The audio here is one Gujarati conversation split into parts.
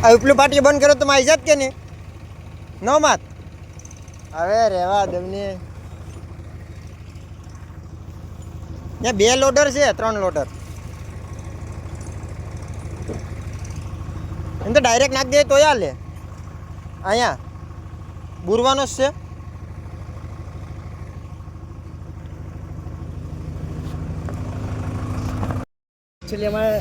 આ ઉપલું પાટી બંધ કરો તો માં આવી જાત કે નહીં નો માત હવે રેવા દમને ત્યાં 2 લોડર છે 3 લોડર એમ તો ડાયરેક્ટ નાખી દે તો લે અહીંયા બુરવાનો જ છે એકચ્યુઅલી અમારે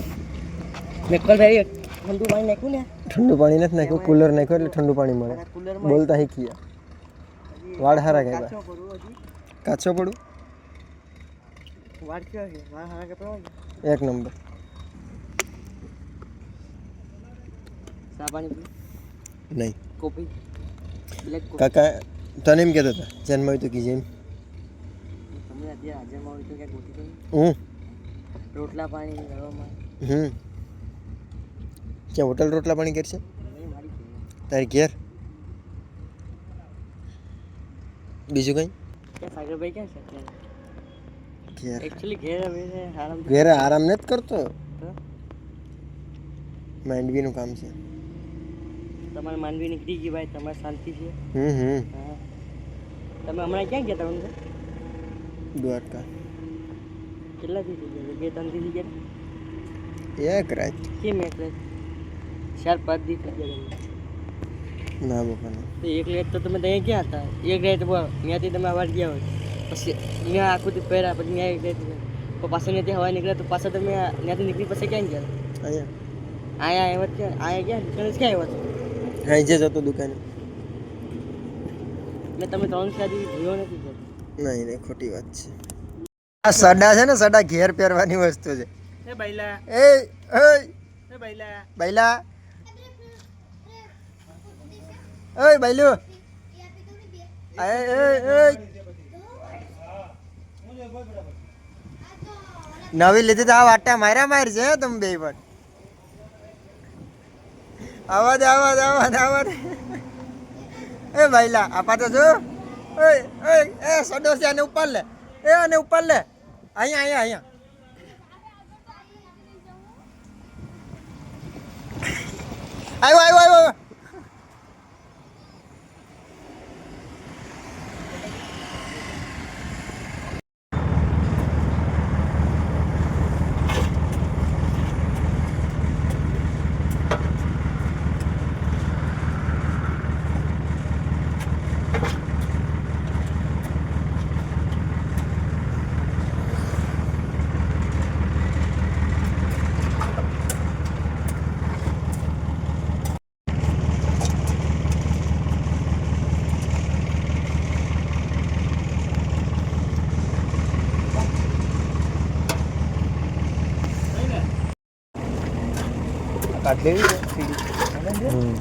મેકલ ભાઈ ઠંડુ પાણી નાખ્યું ને ઠંડુ પાણી નથી નાખ્યું કુલર નાખ્યું એટલે ઠંડુ પાણી મળે બોલતા શીખીએ વાળ હારા કહેવાય કાચો પડું વાળ કેવા છે વાળ હારા કે પડવા 1 નંબર સાબાની નહીં કોફી બ્લેક કોફી કાકા તને એમ કહેતા હતા જન્મ હોય તો કીજે એમ તમને અત્યારે હાજરમાં હોય તો ક્યાંક ગોતી તો હું રોટલા પાણી ગળવામાં ક્યાં હોટલ રોટલા પાણી કરશે મારી તારી ઘેર બીજું કંઈ ક્યાં સાગરભાઈ ક્યાં છે ઘેર એકચ્યુઅલી ઘેર હવે આરામ ઘેર આરામ નથી કરતો માંડવીનું કામ છે તમારે માંડવી નીકળી ગઈ ભાઈ તમારે શાંતિ છે હા તમે હમણાં ક્યાં ગયા તમે દ્વારકા કેટલાથી થઈ ગયા 2-3 થી ગયા એક રાત કેમ એક રાત 4-5 દી થઈ ગયા ના બાપા તો એક રાત તો તમે ત્યાં ક્યાં હતા એક રાત ત્યાંથી તમે અવાજ ગયા હોય પછી ત્યાં આખું થી પહેર્યા પછી ત્યાં એક રાત તો પાછળ ત્યાંથી હવા નીકળ્યા તો પાછા તમે ત્યાંથી નીકળી પછી ક્યાં ગયા અહીંયા અહીંયા ગયા દુકાને ક્યાં આવ્યા અહીં જે જતો દુકાને મેં તમે 3 શાદી જોયો નથી નહીં ખોટી વાત છે આ સડા છે ને સડા ઘેર પહેરવાની વસ્તુ છે એ બૈલા એ બૈલા ઓય બૈલુ નવી લીધી તો આ વાટા માર્યા માર છે તમે બે પણ આવા એ બૈલા આપા તો જો એ સડો છે આને ઉપર લે આને ઉપર લે અહીંયા આવ્યો કાઢ લેવી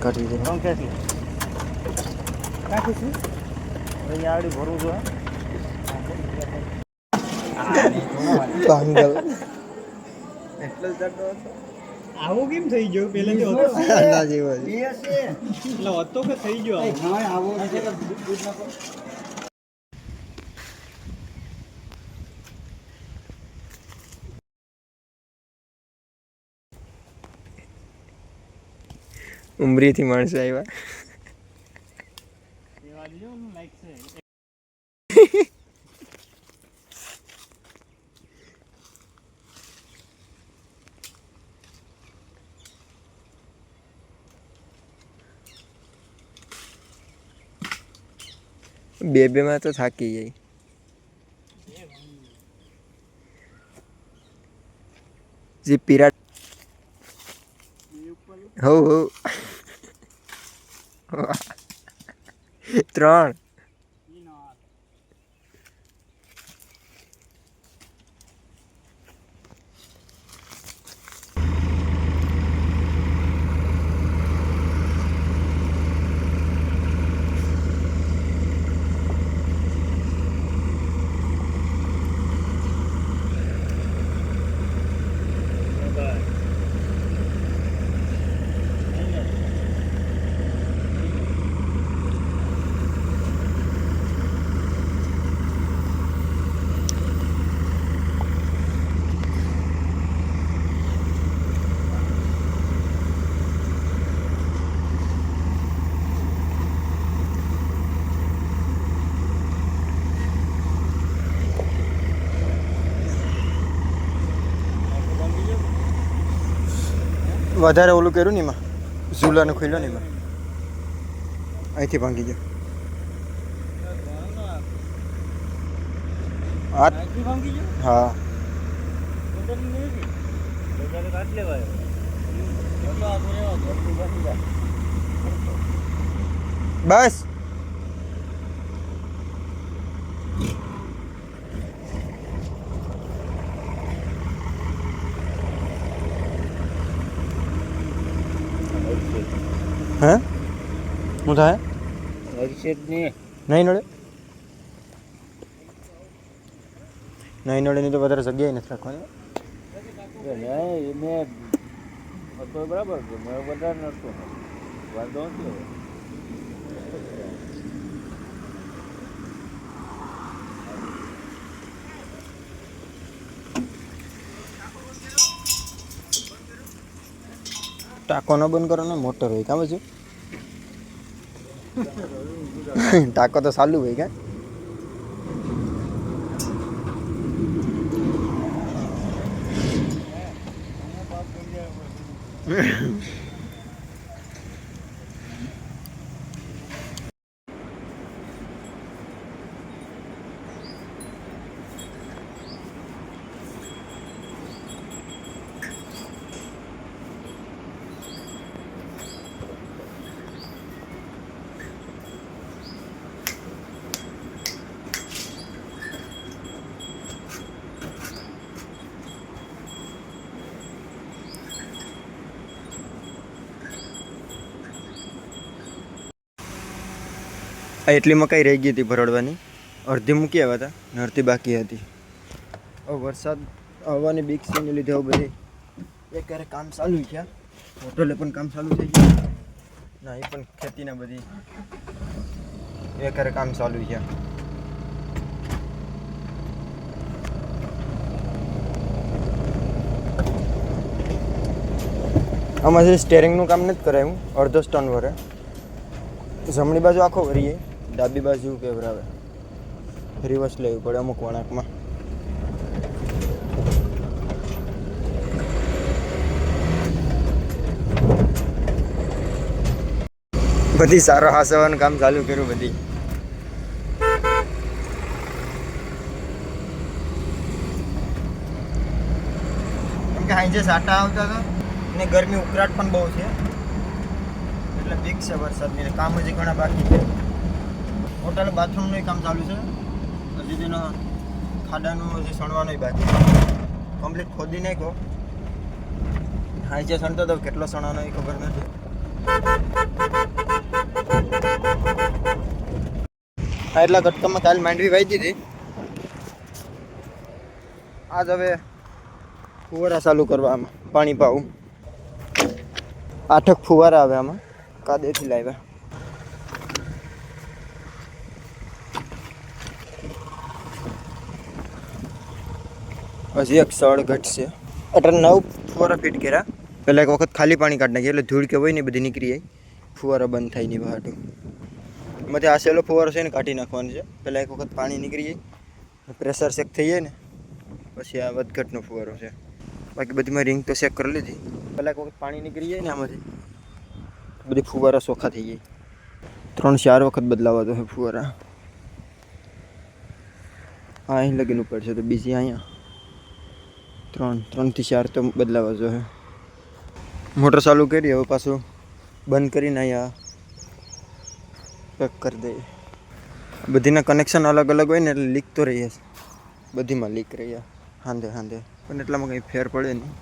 કાઢી દે ક્યાંથી નાખીશું અહીંયા આવડી ભરવું જો પાંગલ એટલો જ દડો હતો આવો કેમ થઈ ગયો પહેલેથી હતો ના જેવો છે એટલે હતો કે થઈ ગયો હા આવો દૂધ નાખો ઉમરીથી માણસો આવ્યા બે માં તો થાકી જાય જે પીરા હો 3 આ વધારે ઓલું કર્યું ને એમાં ઝૂલાનું ખુલ્યો ને એમાં અહીંથી ભાંગી ગયો હા બસ હે શું થાય નહીં નડે નહીં નડે ની તો વધારે જગ્યાએ નથી રાખવાની બરાબર છે મેં વધારે નડતો વાંધો નથી ટાંકો ન બંધ કરો ને મોટર હોય કામ છે ટાંકો તો ચાલુ હોય કે એટલી મકાઈ રહી ગઈ હતી ભરડવાની અડધી મૂકી આવ્યા હતા ને અડધી બાકી હતી હવે વરસાદ આવવાની બીક છે ને લીધે હવે બધી એક ક્યારે કામ ચાલુ છે હોટલે પણ કામ ચાલુ થઈ ગયું ના એ પણ ખેતીના બધી એક ક્યારે કામ ચાલુ છે આમાં જે સ્ટેરિંગનું કામ નથી કરાયું અડધો સ્ટન વરે જમણી બાજુ આખો ભરીએ ડાબી બાજુ કે બરાબર રિવર્સ લેવું પડે અમુક વળાંકમાં બધી સારો હાસવાનું કામ ચાલુ કર્યું બધી કેમ કે હાઈ જે સાટા આવતા હતા અને ગરમી ઉકળાટ પણ બહુ છે એટલે બીક છે વરસાદની કામ હજી ઘણા બાકી છે હોટલ બાથરૂમનું કામ ચાલુ છે હજી તેનો ખાડાનું હજી સણવાનું બાકી કમ્પ્લીટ ખોદી નાખ્યો હાઈ જે સણતો તો કેટલો સણવાનો એ ખબર નથી હા એટલા કટકામાં કાલ માંડવી વાઈ દીધી આજ હવે ફુવારા ચાલુ કરવા આમાં પાણી પાવું 8 ફુવારા આવે આમાં કાદેથી લાવ્યા હજી એક સળ ઘટશે એટલે 9 ફુવારા ફીટ કર્યા પહેલાં એક વખત ખાલી પાણી કાઢી નાખીએ એટલે ધૂળ કે હોય ને બધી નીકળી જાય ફુવારા બંધ થાય નહીં બહાટું એમાંથી આ સહેલો ફુવારો છે ને કાઢી નાખવાનો છે પહેલાં એક વખત પાણી નીકળી જાય પ્રેશર ચેક થઈ જાય ને પછી આ વધઘટનો ફુવારો છે બાકી બધીમાં રિંગ તો ચેક કરી લીધી પહેલાં એક વખત પાણી નીકળી જાય ને આમાંથી બધી ફુવારા ચોખ્ખા થઈ જાય 3-4 વખત બદલાવા તો ફુવારા હા અહીં લગીનું પડશે તો બીજી અહીંયા 3 થી 4 તો બદલાવા જોઈએ મોટર ચાલુ કરી હવે પાછું બંધ કરીને અહીંયા પેક કરી દઈએ બધીના કનેક્શન અલગ અલગ હોય ને એટલે લીક તો રહી છે બધીમાં લીક રહ્યા હાંધે પણ એટલામાં કંઈ ફેર પડે નહીં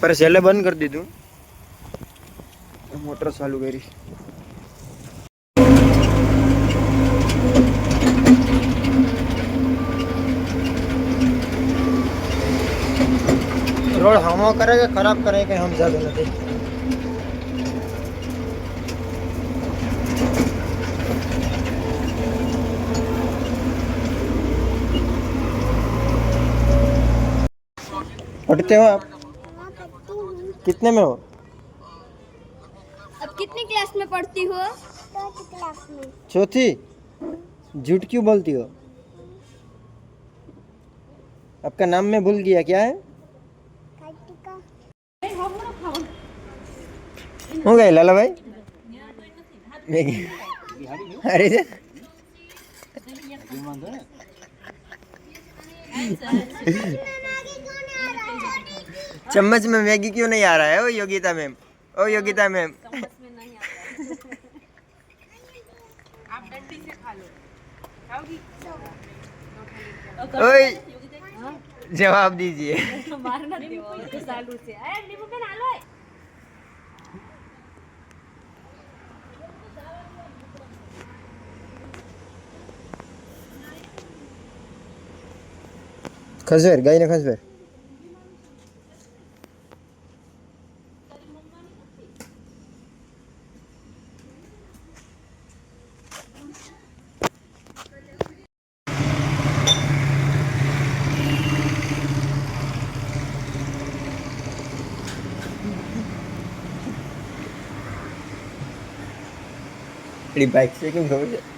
પર છેલ્લે બંધ કરી દીધું મોટર ચાલુ કરી રોડ હમો કરે કે ખરાબ કરે કે સમજાતું નથી पढ़ते हो आप कितने में हो अब कितनी क्लास में पढ़ती हो? चौथी क्लास में। चौथी झूठ क्यों बोलती हो आपका नाम मैं भूल गया क्या है હું ગઈ લાલાભાઈ મેગી અરે છે चम्मच में मैगी क्यों नहीं आ रहा है ओ योगिता मैम ओ योगिता मैम ओए जवाब दीजिए खसवेर गाय ने खसवेर बाइक से क्यों खबर है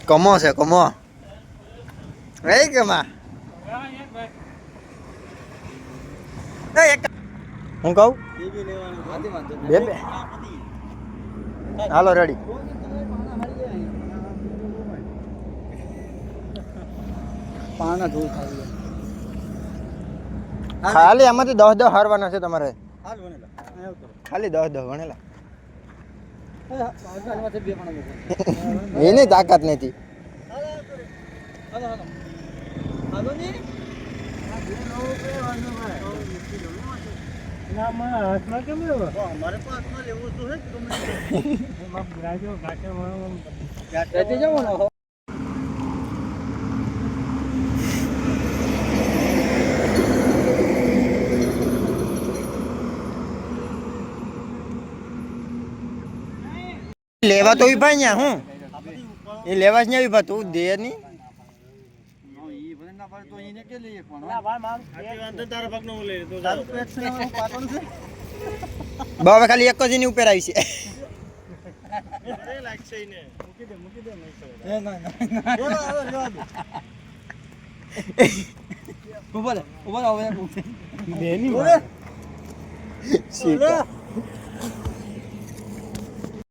कमो से कमो नहीं कमा હું કહું બે બે હાલો રેડી ખાલી આમાંથી 10 હારવાના છે તમારે ખાલી 10 ગણેલા એની તાકાત નથી લેવા તો વિભા ન્યા હું એ લેવા જ ન્યા વિભા તું દે નહીં હવે ખાલી એક જ એની ઉપર આવી છે ઉભા